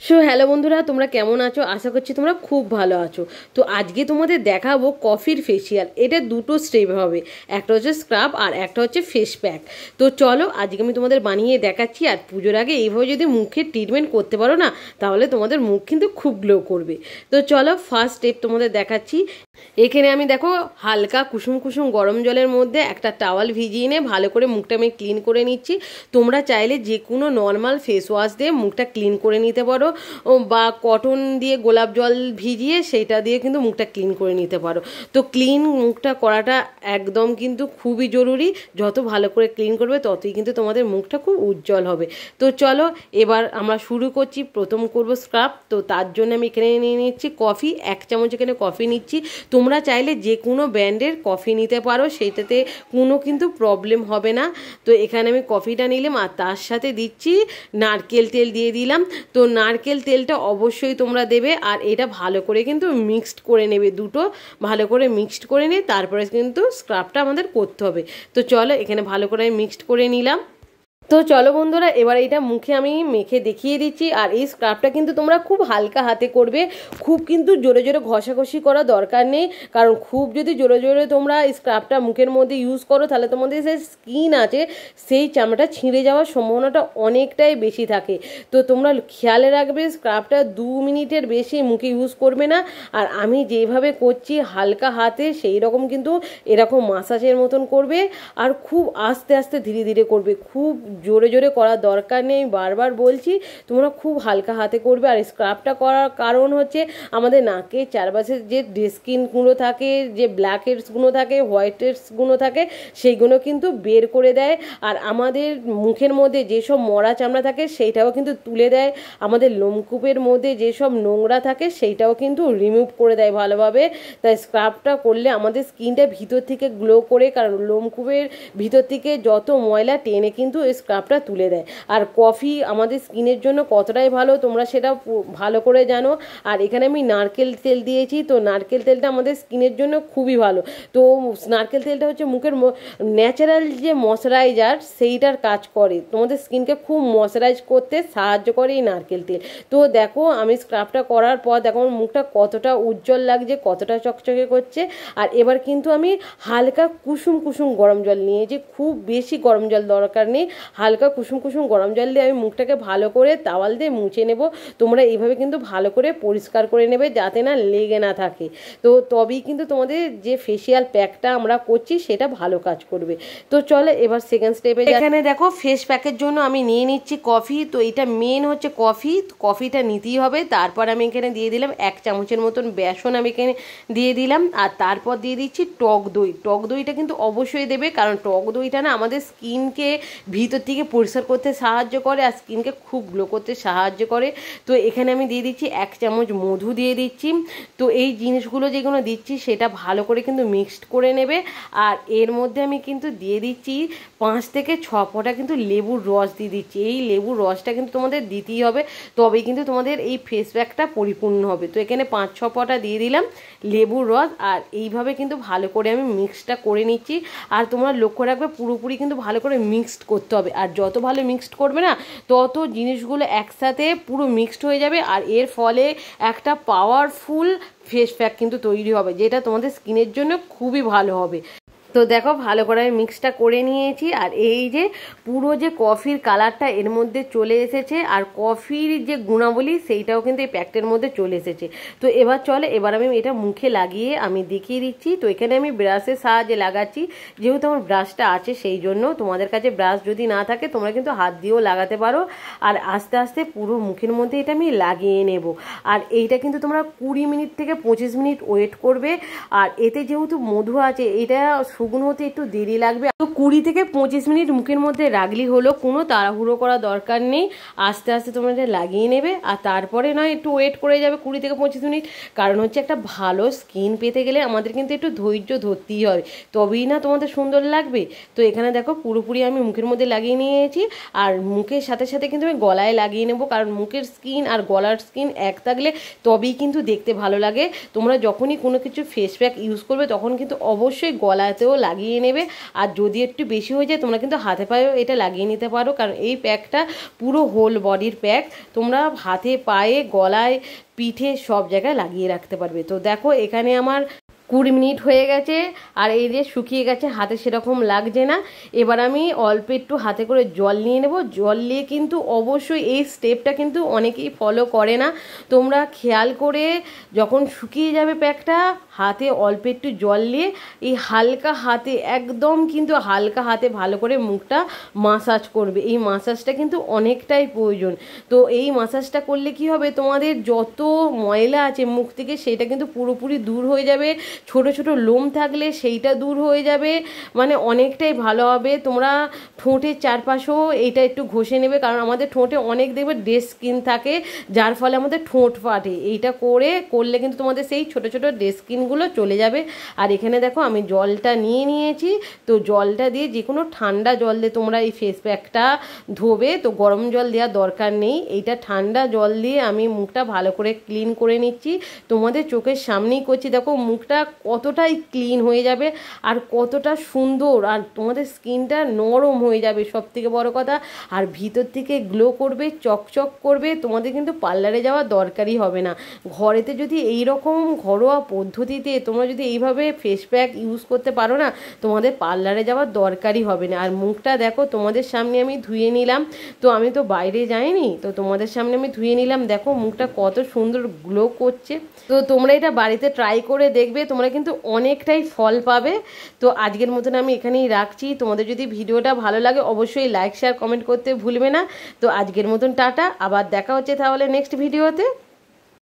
Hello বন্ধুরা, তোমরা কেমন আছো? আশা করছি তোমরা খুব ভালো আছো। তো আজকে তোমাদের দেখাবো কফির ফেসিয়াল। এটা দুটো স্টেপ হবে, একটা হচ্ছে স্ক্রাব আর একটা হচ্ছে ফেস প্যাক। তো চলো আজকে আমি তোমাদের বানিয়ে দেখাচ্ছি। আর পুজোর আগে এইভাবে যদি মুখের ট্রিটমেন্ট করতে পারো না, তাহলে তোমাদের মুখ কিন্তু খুব গ্লো করবে। তো চলো ফার্স্ট স্টেপ তোমাদের দেখাচ্ছি। এখানে আমি দেখো হালকা কুসুম কুসুম গরম জলের মধ্যে একটা টাওয়াল ভিজিয়ে নিয়ে ভালো করে মুখটা আমি ক্লিন করে নিচ্ছি। তোমরা চাইলে যে কোনো নর্মাল ফেস ওয়াশ দিয়ে মুখটা ক্লিন করে নিতে পারো, বা কটন দিয়ে গোলাপ জল ভিজিয়ে সেইটা দিয়ে কিন্তু মুখটা ক্লিন করে নিতে পারো। তো ক্লিন মুখটা করাটা একদম কিন্তু খুবই জরুরি। যত ভালো করে ক্লিন করবে ততই কিন্তু তোমাদের মুখটা খুব উজ্জ্বল হবে। তো চলো এবার আমরা শুরু করছি। প্রথম করব স্ক্রাব। তো তার জন্য আমি এখানে নিয়ে নিচ্ছি কফি, 1 চামচ এখানে কফি নিচ্ছি। তোমরা চাইলে যে কোনো ব্র্যান্ডের কফি নিতে পারো, সেইটাতে কোনো কিন্তু প্রবলেম হবে না। তো এখানে আমি কফিটা নিলাম আর তার সাথে দিচ্ছি নারকেল তেল দিয়ে দিলাম। তো নারকেল তেলটা অবশ্যই তোমরা দেবে, আর এটা ভালো করে কিন্তু মিক্সড করে নেবে। দুটো ভালো করে মিক্সড করে নিয়ে তারপরে কিন্তু স্ক্রাবটা আমাদের করতে হবে। তো চলো এখানে ভালো করে মিক্সড করে নিলাম। তো চলো বন্ধুরা, এবার এটা মুখে আমি মেখে দেখিয়ে দিচ্ছি। আর এই স্ক্রাবটা কিন্তু তোমরা খুব হালকা হাতে করবে, খুব কিন্তু জোরে জোরে ঘষাঘষি করা দরকার নেই। কারণ খুব যদি জোরে জোরে তোমরা এই স্ক্রাবটা মুখের মধ্যে ইউজ করো, তাহলে তোমাদের যে স্কিন আছে সেই চামড়াটা ছিঁড়ে যাওয়ার সম্ভাবনাটা অনেকটাই বেশি থাকে। তো তোমরা খেয়ালে রাখবে স্ক্রাবটা 2 মিনিটের বেশি মুখে ইউজ করবে না। আর আমি যেভাবে করছি হালকা হাতে, সেই রকম কিন্তু এরকম মাসাজের মতন করবে। আর খুব আস্তে আস্তে ধীরে ধীরে করবে, খুব জোরে জোরে করার দরকার নেই। বারবার বলছি তোমরা খুব হালকা হাতে করবে। আর স্ক্রাবটা করার কারণ হচ্ছে আমাদের নাকের চারপাশে যে স্কিনগুলো থাকে, যে ব্ল্যাক হেডসগুলো থাকে, হোয়াইট হেডসগুলো থাকে, সেইগুলো কিন্তু বের করে দেয়। আর আমাদের মুখের মধ্যে যেসব মরা চামড়া থাকে সেইটাও কিন্তু তুলে দেয়। আমাদের লোমকূপের মধ্যে যেসব নোংরা থাকে সেইটাও কিন্তু রিমুভ করে দেয় ভালোভাবে। তাই স্ক্রাবটা করলে আমাদের স্কিনটা ভিতর থেকে গ্লো করে, কারণ লোমকূপের ভিতর থেকে যত ময়লা টেনে কিন্তু স্ক্রাবটা তুলে দেয়। আর কফি আমাদের স্কিনের জন্য কতটাই ভালো তোমরা সেটা ভালো করে জানো। আর এখানে আমি নারকেল তেল দিয়েছি। তো নারকেল তেলটা আমাদের স্কিনের জন্য খুবই ভালো। তো নারকেল তেলটা হচ্ছে মুখের ন্যাচারাল যে ময়শ্চারাইজার, সেইটার কাজ করে, তোমাদের স্কিনকে খুব ময়শ্চারাইজ করতে সাহায্য করে এই নারকেল তেল। তো দেখো আমি স্ক্রাবটা করার পর দেখো আমার মুখটা কতটা উজ্জ্বল লাগছে, কতটা চকচকে করছে। আর এবার কিন্তু আমি হালকা কুসুম কুসুম গরম জল নিয়েছি, খুব বেশি গরম জল দরকার নেই। হালকা কুসুম কুসুম গরম জল দিয়ে আমি মুখটাকে ভালো করে তাওয়াল দিয়ে মুছে নেব। তোমরা এইভাবে কিন্তু ভালো করে পরিষ্কার করে নেবে, যাতে না লেগে না থাকে। তো তবেই কিন্তু তোমাদের যে ফেসিয়াল প্যাকটা আমরা করছি সেটা ভালো কাজ করবে। তো চলো এবার সেকেন্ড স্টেপে। এখানে দেখো ফেস প্যাকের জন্য আমি নিয়ে নিচ্ছি কফি। তো এটা মেন হচ্ছে কফি, কফিটা নিতেই হবে। তারপর আমি এখানে দিয়ে দিলাম 1 চামচের মতন বেসন, আমি এখানে দিয়ে দিলাম। আর তারপর দিয়ে দিচ্ছি টক দই। টক দইটা কিন্তু অবশ্যই দেবে, কারণ টক দইটা না আমাদের স্কিনকে ভিতর থেকে পরিষ্কার করতে সাহায্য করে আর স্কিনকে খুব গ্লো করতে সাহায্য করে। তো এখানে আমি দিয়ে দিচ্ছি 1 চামচ মধু দিয়ে দিচ্ছি। তো এই জিনিসগুলো যেগুলো দিচ্ছি সেটা ভালো করে কিন্তু মিক্সড করে নেবে। আর এর মধ্যে আমি কিন্তু দিয়ে দিচ্ছি 5 থেকে 6 ফোঁটা কিন্তু লেবুর রস দিয়ে দিচ্ছি। এই লেবুর রসটা কিন্তু তোমাদের দিতেই হবে, তবেই কিন্তু তোমাদের এই ফেস প্যাকটা পরিপূর্ণ হবে। তো এখানে 5-6 ফোঁটা দিয়ে দিলাম লেবুর রস। আর এইভাবে কিন্তু ভালো করে আমি মিক্সটা করে নিচ্ছি। আর তোমরা লক্ষ্য রাখবে পুরোপুরি কিন্তু ভালো করে মিক্সড করতে হবে। আর যত ভালো মিক্সড করবে না, তত জিনিসগুলো একসাথে পুরো মিক্সড হয়ে যাবে। আর এর ফলে একটা পাওয়ারফুল ফেস প্যাক কিন্তু তৈরি হবে, যেটা তোমাদের স্কিনের জন্য খুবই ভালো হবে। তো দেখো ভালো করে আমি মিক্সটা করে নিয়েছি। আর এই যে পুরো যে কফির কালারটা এর মধ্যে চলে এসেছে, আর কফির যে গুণাবলী সেইটাও কিন্তু এই প্যাকটার মধ্যে চলে এসেছে। তো এবার চলে এবার আমি এটা মুখে লাগিয়ে আমি দেখিয়ে দিচ্ছি। তো এখানে আমি ব্রাশের সাহায্যে লাগাচ্ছি, যেহেতু আমার ব্রাশটা আছে সেই জন্য। তোমাদের কাছে ব্রাশ যদি না থাকে তোমরা কিন্তু হাত দিয়েও লাগাতে পারো। আর আস্তে আস্তে পুরো মুখের মধ্যে এটা আমি লাগিয়ে নেব। আর এইটা কিন্তু তোমরা 20 মিনিট থেকে 25 মিনিট ওয়েট করবে। আর এতে যেহেতু মধু আছে, এটা শুকনো হতে একটু দেরি লাগবে। তো 20 থেকে 25 মিনিট মুখের মধ্যে রাখলি হলো, কোনো তাড়াহুড়ো করা দরকার নেই। আস্তে আস্তে তোমরা এটা লাগিয়ে নেবে। আর তারপরে নয় একটু ওয়েট করে যাবে 20 থেকে 25 মিনিট। কারণ হচ্ছে একটা ভালো স্কিন পেতে গেলে আমাদের কিন্তু একটু ধৈর্য ধরতেই হবে, তবেই না তোমাদের সুন্দর লাগবে। তো এখানে দেখো পুরোপুরি আমি মুখের মধ্যে লাগিয়ে নিয়েছি। আর মুখের সাথে সাথে কিন্তু আমি গলায় লাগিয়ে নেব, কারণ মুখের স্কিন আর গলার স্কিন এক থাকলে তবেই কিন্তু দেখতে ভালো লাগে। তোমরা যখনই কোনো কিছু ফেস প্যাক ইউজ করবে তখন কিন্তু অবশ্যই গলাতেও লাগিয়ে নেবে। আর যদি একটু বেশি হয়ে যায় তোমরা কিন্তু হাতে পায়েও এটা লাগিয়ে নিতে পারো, কারণ এই প্যাকটা পুরো হোল বডির প্যাক, তোমরা হাতে পায়ে গলায় পিঠে সব জায়গায় লাগিয়ে রাখতে পারবে। তো দেখো এখানে আমার 20 মিনিট হয়ে গেছে আর এই যে শুকিয়ে গেছে, হাতে সেরকম লাগছে না। এবার আমি অল্প একটু হাতে করে জল নিয়ে নেব। জল নিয়ে কিন্তু অবশ্যই এই স্টেপটা কিন্তু অনেকেই ফলো করে না, তোমরা খেয়াল করে যখন শুকিয়ে যাবে প্যাকটা হাতে অল্প একটু জল নিয়ে এই হালকা হাতে একদম কিন্তু হালকা হাতে ভালো করে মুখটা মাসাজ করবে। এই মাসাজটা কিন্তু অনেকটাই প্রয়োজন। তো এই মাসাজটা করলে কি হবে, তোমাদের যত ময়লা আছে মুখ থেকে সেটা কিন্তু পুরোপুরি দূর হয়ে যাবে, ছোট ছোট লোম থাকলে সেইটা দূর হয়ে যাবে, মানে অনেকটাই ভালো হবে। তোমরা ঠোঁটের চারপাশেও এইটা একটু ঘষে নেবে, কারণ আমাদের ঠোঁটে অনেক দেখবে ডেড স্কিন থাকে যার ফলে আমাদের ঠোঁট ফাটে। এইটা করলে কিন্তু তোমাদের সেই ছোট ছোট ডেড স্কিনগুলো চলে যাবে। আর এখানে দেখো আমি জলটা নিয়ে নিয়েছি, তো জলটা দিয়ে যে কোনো ঠান্ডা জল দিয়ে তোমরা এই ফেস প্যাকটা ধোবে, তো গরম জল দেওয়ার দরকার নেই। এইটা ঠান্ডা জল দিয়ে আমি মুখটা ভালো করে ক্লিন করে নিচ্ছি, তোমাদের চোখের সামনেই করছি। দেখো মুখটা কতটাই ক্লিন হয়ে যাবে আর কতটা সুন্দর, আর তোমাদের স্কিনটা নরম হয়ে যাবে সব থেকে বড় কথা, আর ভিতর থেকে গ্লো করবে, চকচক করবে। তোমাদের কিন্তু পার্লারে যাওয়ার দরকারই হবে না। ঘরেতে যদি এই রকম ঘরোয়া পদ্ধতিতে তোমরা যদি এইভাবে ফেস প্যাক ইউজ করতে পারো না, তোমাদের পার্লারে যাওয়ার দরকারই হবে না। আর মুখটা দেখো তোমাদের সামনে আমি ধুয়ে নিলাম, তো আমি তো বাইরে যাইনি, তো তোমাদের সামনে আমি ধুয়ে নিলাম। দেখো মুখটা কত সুন্দর গ্লো করছে। তো তোমরা এটা বাড়িতে ট্রাই করে দেখবে, তোমরা কিন্তু অনেকটাই ফল পাবে। তো আজকের মতন আমি এখানেই রাখছি। তোমাদের যদি ভিডিওটা ভালো লাগে অবশ্যই লাইক শেয়ার কমেন্ট করতে ভুলবে না। তো আজকের মতন টাটা, আবার দেখা হচ্ছে তাহলে নেক্সট ভিডিওতে।